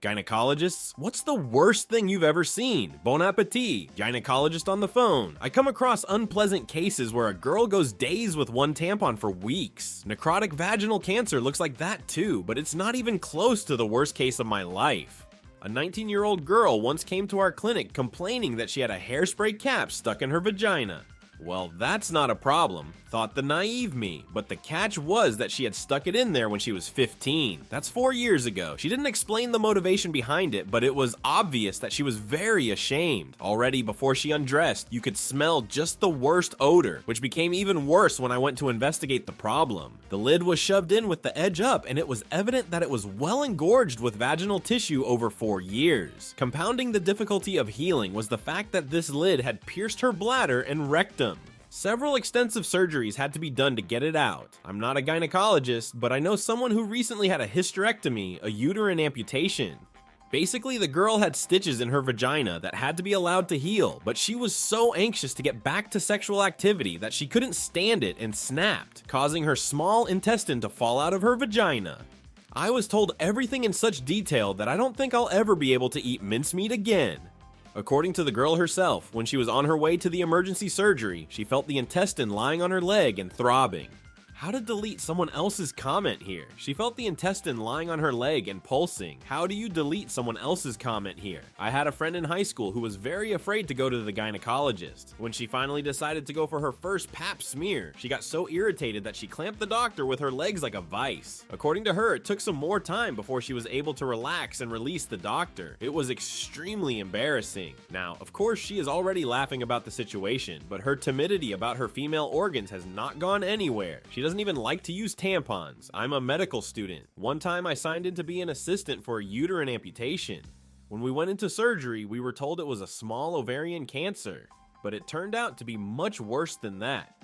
Gynecologists, what's the worst thing you've ever seen? Bon appetit. Gynecologist on the phone. I come across unpleasant cases where a girl goes days with one tampon for weeks. Necrotic vaginal cancer looks like that too, but it's not even close to the worst case of my life. A 19-year-old girl once came to our clinic complaining that she had a hairspray cap stuck in her vagina. Well, that's not a problem, thought the naive me, but the catch was that she had stuck it in there when she was 15. That's 4 years ago. She didn't explain the motivation behind it, but it was obvious that she was very ashamed. Already before she undressed, you could smell just the worst odor, which became even worse when I went to investigate the problem. The lid was shoved in with the edge up, and it was evident that it was well engorged with vaginal tissue over 4 years. Compounding the difficulty of healing was the fact that this lid had pierced her bladder and rectum. Several extensive surgeries had to be done to get it out. I'm not a gynecologist, but I know someone who recently had a hysterectomy, a uterine amputation. Basically, the girl had stitches in her vagina that had to be allowed to heal, but she was so anxious to get back to sexual activity that she couldn't stand it and snapped, causing her small intestine to fall out of her vagina. I was told everything in such detail that I don't think I'll ever be able to eat mincemeat again. According to the girl herself, when she was on her way to the emergency surgery, she felt the intestine lying on her leg and throbbing. How to delete someone else's comment here? She felt the intestine lying on her leg and pulsing. How do you delete someone else's comment here? I had a friend in high school who was very afraid to go to the gynecologist. When she finally decided to go for her first pap smear, she got so irritated that she clamped the doctor with her legs like a vice. According to her, it took some more time before she was able to relax and release the doctor. It was extremely embarrassing. Now, of course, she is already laughing about the situation, but her timidity about her female organs has not gone anywhere. She doesn't even like to use tampons. I'm a medical student. One time I signed in to be an assistant for a uterine amputation. When we went into surgery, we were told it was a small ovarian cancer, but it turned out to be much worse than that.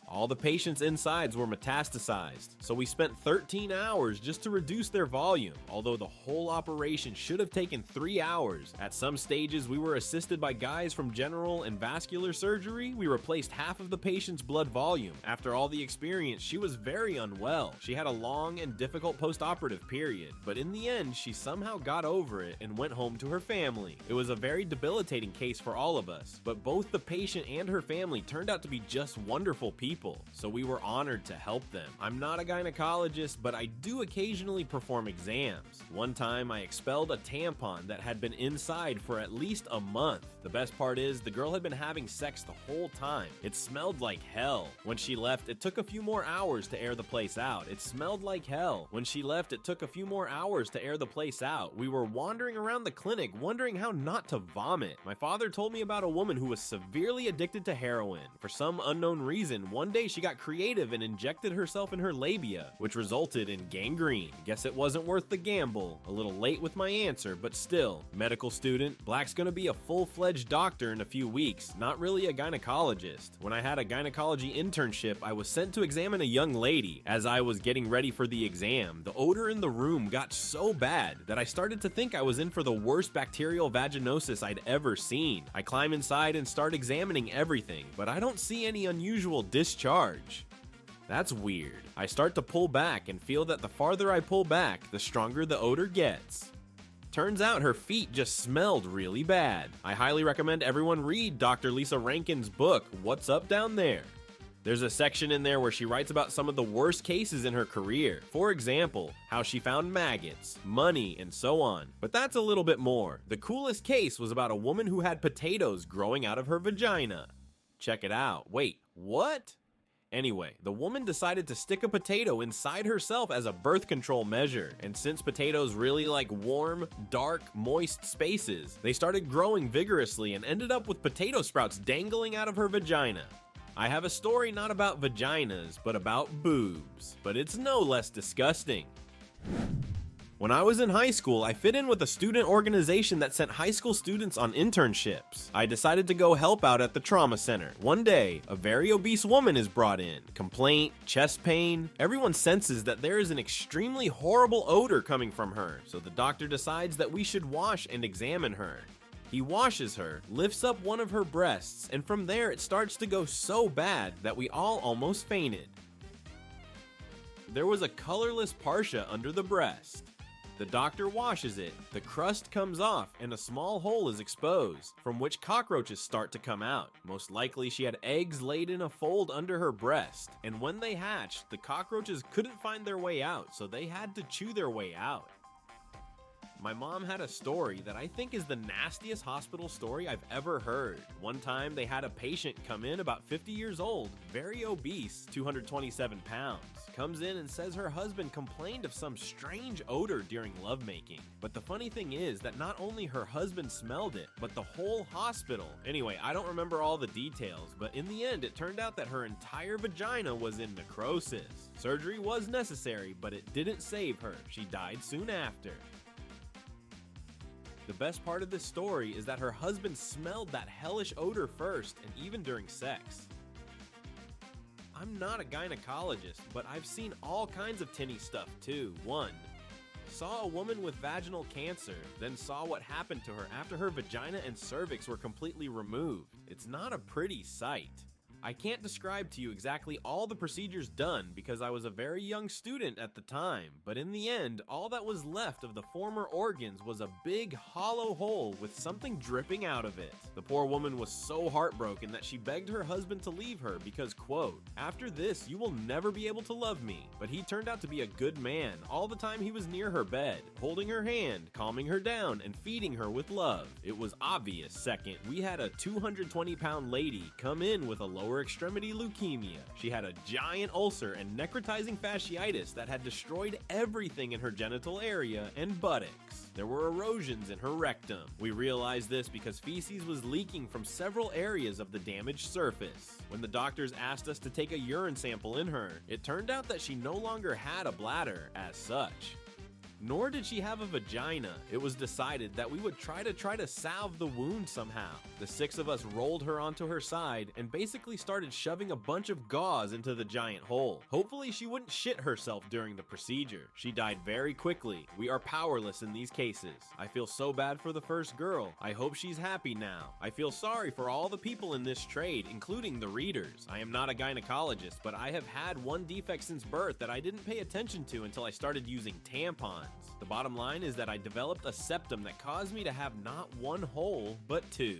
All the patients' insides were metastasized, so we spent 13 hours just to reduce their volume, although the whole operation should have taken 3 hours. At some stages, we were assisted by guys from general and vascular surgery. We replaced half of the patient's blood volume. After all the experience, she was very unwell. She had a long and difficult post-operative period, but in the end, she somehow got over it and went home to her family. It was a very debilitating case for all of us, but both the patient and her family turned out to be just wonderful people. So we were honored to help them. I'm not a gynecologist, but I do occasionally perform exams. One time I expelled a tampon that had been inside for at least a month. The best part is the girl had been having sex the whole time. It smelled like hell. When she left, it took a few more hours to air the place out. It smelled like hell. When she left, it took a few more hours to air the place out. We were wandering around the clinic wondering how not to vomit. My father told me about a woman who was severely addicted to heroin. For some unknown reason, one day she got creative and injected herself in her labia, which resulted in gangrene. Guess it wasn't worth the gamble. A little late with my answer, but still. Medical student, Black's gonna be a full-fledged doctor in a few weeks, not really a gynecologist. When I had a gynecology internship, I was sent to examine a young lady. As I was getting ready for the exam, the odor in the room got so bad that I started to think I was in for the worst bacterial vaginosis I'd ever seen. I climb inside and start examining everything, but I don't see any unusual discharge. That's weird. I start to pull back and feel that the farther I pull back, the stronger the odor gets. Turns out her feet just smelled really bad. I highly recommend everyone read Dr. Lisa Rankin's book, What's Up Down There? There's a section in there where she writes about some of the worst cases in her career. For example, how she found maggots, money, and so on. But that's a little bit more. The coolest case was about a woman who had potatoes growing out of her vagina. Check it out. Wait, what? Anyway, the woman decided to stick a potato inside herself as a birth control measure, and since potatoes really like warm, dark, moist spaces, they started growing vigorously and ended up with potato sprouts dangling out of her vagina. I have a story not about vaginas, but about boobs, but it's no less disgusting. When I was in high school, I fit in with a student organization that sent high school students on internships. I decided to go help out at the trauma center. One day, a very obese woman is brought in. Complaint, chest pain. Everyone senses that there is an extremely horrible odor coming from her, so the doctor decides that we should wash and examine her. He washes her, lifts up one of her breasts, and from there it starts to go so bad that we all almost fainted. There was a colorless partia under the breast. The doctor washes it, the crust comes off, and a small hole is exposed, from which cockroaches start to come out. Most likely she had eggs laid in a fold under her breast, and when they hatched, the cockroaches couldn't find their way out, so they had to chew their way out. My mom had a story that I think is the nastiest hospital story I've ever heard. One time they had a patient come in about 50 years old, very obese, 227 pounds. Comes in and says her husband complained of some strange odor during lovemaking. But the funny thing is that not only her husband smelled it, but the whole hospital. Anyway, I don't remember all the details, but in the end it turned out that her entire vagina was in necrosis. Surgery was necessary, but it didn't save her. She died soon after. The best part of this story is that her husband smelled that hellish odor first, and even during sex. I'm not a gynecologist, but I've seen all kinds of tinny stuff too. 1. Saw a woman with vaginal cancer, then saw what happened to her after her vagina and cervix were completely removed. It's not a pretty sight. I can't describe to you exactly all the procedures done because I was a very young student at the time, but in the end, all that was left of the former organs was a big hollow hole with something dripping out of it. The poor woman was so heartbroken that she begged her husband to leave her because, quote, "After this, you will never be able to love me." But he turned out to be a good man all the time he was near her bed, holding her hand, calming her down, and feeding her with love. It was obvious. Second, we had a 220-pound lady come in with a lower extremity leukemia. She had a giant ulcer and necrotizing fasciitis that had destroyed everything in her genital area and buttocks. There were erosions in her rectum. We realized this because feces was leaking from several areas of the damaged surface. When the doctors asked us to take a urine sample in her, it turned out that she no longer had a bladder as such. Nor did she have a vagina. It was decided that we would try to salve the wound somehow. The 6 of us rolled her onto her side and basically started shoving a bunch of gauze into the giant hole. Hopefully she wouldn't shit herself during the procedure. She died very quickly. We are powerless in these cases. I feel so bad for the first girl. I hope she's happy now. I feel sorry for all the people in this trade, including the readers. I am not a gynecologist, but I have had one defect since birth that I didn't pay attention to until I started using tampons. The bottom line is that I developed a septum that caused me to have not one hole, but 2.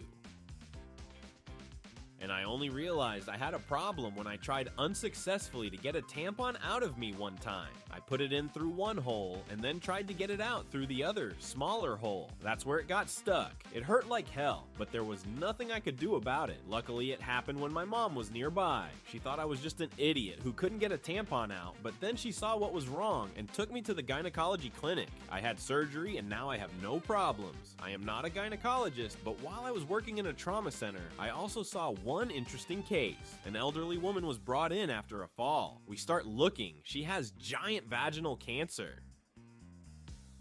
And I only realized I had a problem when I tried unsuccessfully to get a tampon out of me one time. I put it in through one hole and then tried to get it out through the other, smaller hole. That's where it got stuck. It hurt like hell, but there was nothing I could do about it. Luckily, it happened when my mom was nearby. She thought I was just an idiot who couldn't get a tampon out, but then she saw what was wrong and took me to the gynecology clinic. I had surgery and now I have no problems. I am not a gynecologist, but while I was working in a trauma center, I also saw one interesting case. An elderly woman was brought in after a fall. We start looking. She has giant vaginal cancer.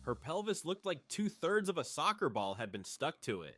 Her pelvis looked like 2/3 of a soccer ball had been stuck to it.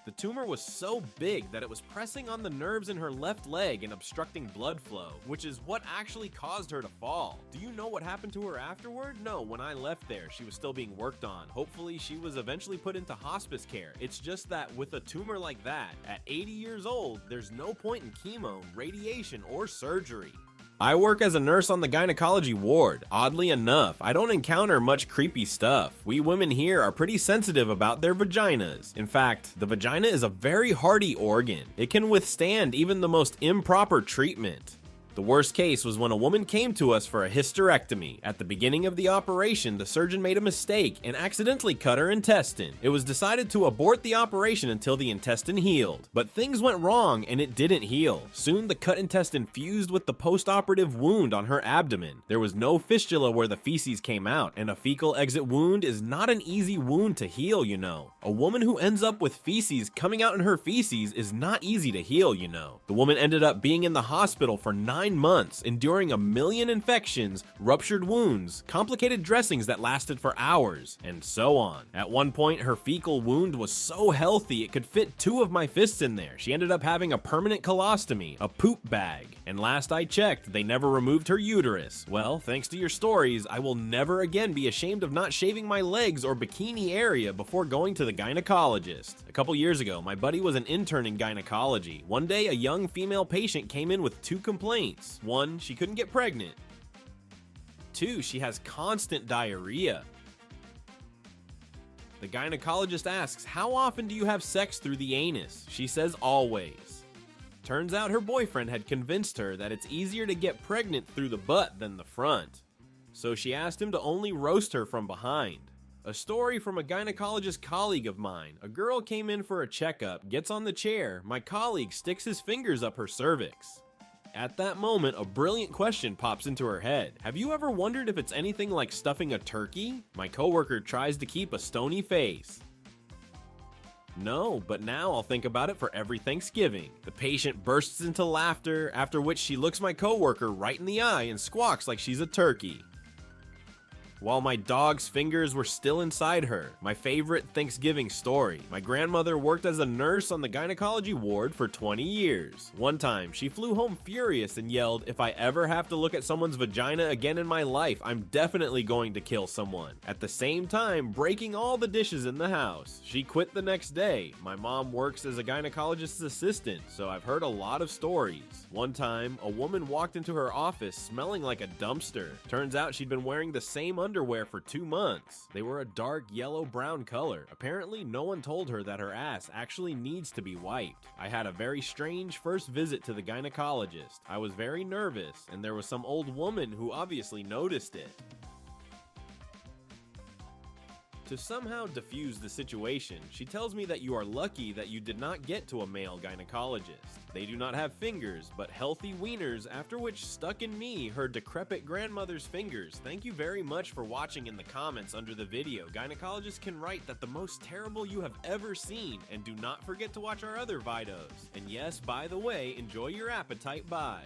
The tumor was so big that it was pressing on the nerves in her left leg and obstructing blood flow, which is what actually caused her to fall. Do you know what happened to her afterward? No, when I left there, she was still being worked on. Hopefully, she was eventually put into hospice care. It's just that with a tumor like that, at 80 years old, there's no point in chemo, radiation, or surgery. I work as a nurse on the gynecology ward. Oddly enough, I don't encounter much creepy stuff. We women here are pretty sensitive about their vaginas. In fact, the vagina is a very hardy organ. It can withstand even the most improper treatment. The worst case was when a woman came to us for a hysterectomy. At the beginning of the operation, the surgeon made a mistake and accidentally cut her intestine. It was decided to abort the operation until the intestine healed. But things went wrong and it didn't heal. Soon the cut intestine fused with the post-operative wound on her abdomen. There was no fistula where the feces came out, and a fecal exit wound is not an easy wound to heal, you know. A woman who ends up with feces coming out in her feces is not easy to heal, you know. The woman ended up being in the hospital for 9 months, enduring 1 million infections, ruptured wounds, complicated dressings that lasted for hours, and so on. At one point, her fecal wound was so healthy it could fit 2 of my fists in there. She ended up having a permanent colostomy, a poop bag, and last I checked, they never removed her uterus. Well, thanks to your stories, I will never again be ashamed of not shaving my legs or bikini area before going to the gynecologist. A couple years ago, my buddy was an intern in gynecology. One day, a young female patient came in with 2 complaints. 1, she couldn't get pregnant. 2, she has constant diarrhea. The gynecologist asks, how often do you have sex through the anus? She says always. Turns out her boyfriend had convinced her that it's easier to get pregnant through the butt than the front. So she asked him to only roast her from behind. A story from a gynecologist colleague of mine. A girl came in for a checkup, gets on the chair, my colleague sticks his fingers up her cervix. At that moment, a brilliant question pops into her head. Have you ever wondered if it's anything like stuffing a turkey? My coworker tries to keep a stony face. No, but now I'll think about it for every Thanksgiving. The patient bursts into laughter, after which she looks my coworker right in the eye and squawks like she's a turkey. While my dog's fingers were still inside her. My favorite Thanksgiving story. My grandmother worked as a nurse on the gynecology ward for 20 years. One time, she flew home furious and yelled, if I ever have to look at someone's vagina again in my life, I'm definitely going to kill someone. At the same time, breaking all the dishes in the house. She quit the next day. My mom works as a gynecologist's assistant, so I've heard a lot of stories. One time, a woman walked into her office smelling like a dumpster. Turns out she'd been wearing the same underwear for 2 months. They were a dark yellow-brown color. Apparently, no one told her that her ass actually needs to be wiped. I had a very strange first visit to the gynecologist. I was very nervous, and there was some old woman who obviously noticed it. To somehow diffuse the situation, she tells me that you are lucky that you did not get to a male gynecologist. They do not have fingers, but healthy wieners, after which stuck in me her decrepit grandmother's fingers. Thank you very much for watching. In the comments under the video, gynecologists can write that the most terrible you have ever seen, and do not forget to watch our other videos. And yes, by the way, enjoy your appetite, bye.